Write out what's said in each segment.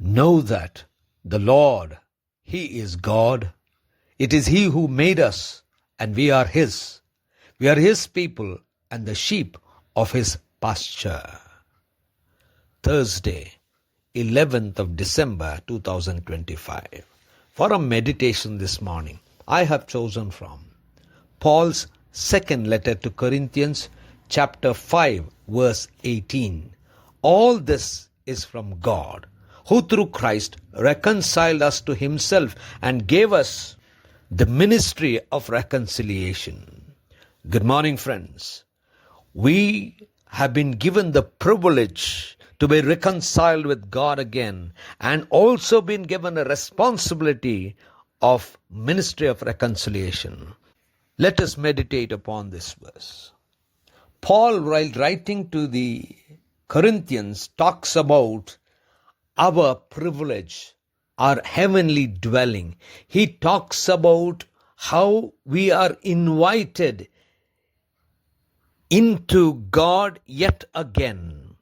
Know that the Lord, He is God. It is He who made us, and we are His. We are His people and the sheep of His pasture. Thursday, 11th of December 2025. For a meditation this morning, I have chosen from Paul's second letter to Corinthians, chapter 5, verse 18. All this is from God, who through Christ reconciled us to Himself and gave us the ministry of reconciliation. Good morning, friends. We have been given the privilege to be reconciled with God again, and also been given a responsibility of ministry of reconciliation. Let us meditate upon this verse. Paul, while writing to the Corinthians, talks about our privilege, our heavenly dwelling. He talks about how we are invited into God yet again.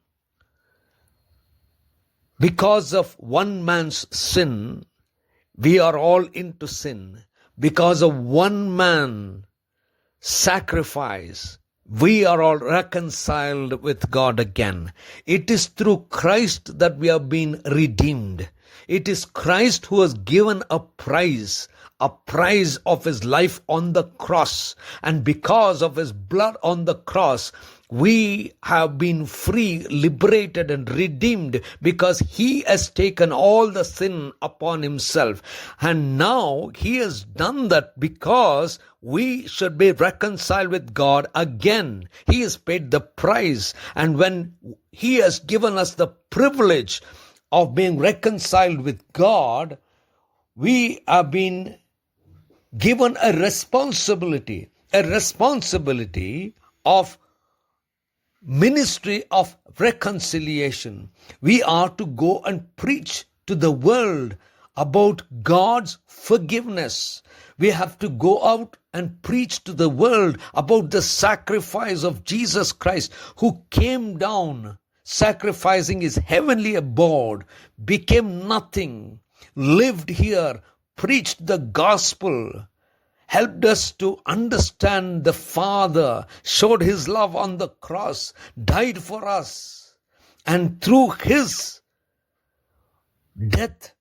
Because of one man's sin, we are all into sin. Because of one man's sacrifice, we are all reconciled with God again. It is through Christ that we have been redeemed. It is Christ who has given a price of His life on the cross. And because of His blood on the cross, we have been free, liberated and redeemed, because He has taken all the sin upon Himself. And now He has done that because we should be reconciled with God again. He has paid the price. And when He has given us the privilege of being reconciled with God, we have been given a responsibility of ministry of reconciliation. We are to go and preach to the world about God's forgiveness. We have to go out and preach to the world about the sacrifice of Jesus Christ, who came down, sacrificing His heavenly abode, became nothing, lived here, preached the gospel, helped us to understand the Father, showed His love on the cross, died for us, and through His death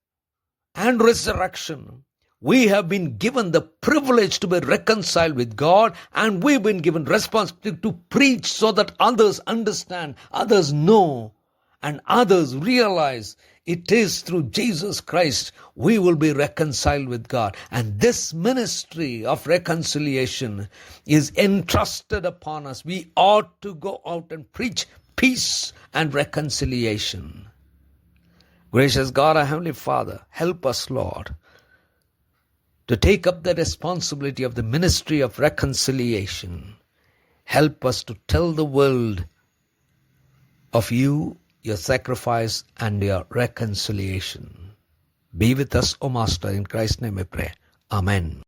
and resurrection, we have been given the privilege to be reconciled with God, and we've been given responsibility to preach so that others understand, others know, and others realize it is through Jesus Christ we will be reconciled with God. And this ministry of reconciliation is entrusted upon us. We ought to go out and preach peace and reconciliation. Gracious God, our Heavenly Father, help us, Lord, to take up the responsibility of the ministry of reconciliation. Help us to tell the world of You, Your sacrifice and Your reconciliation. Be with us, O Master. In Christ's name I pray. Amen.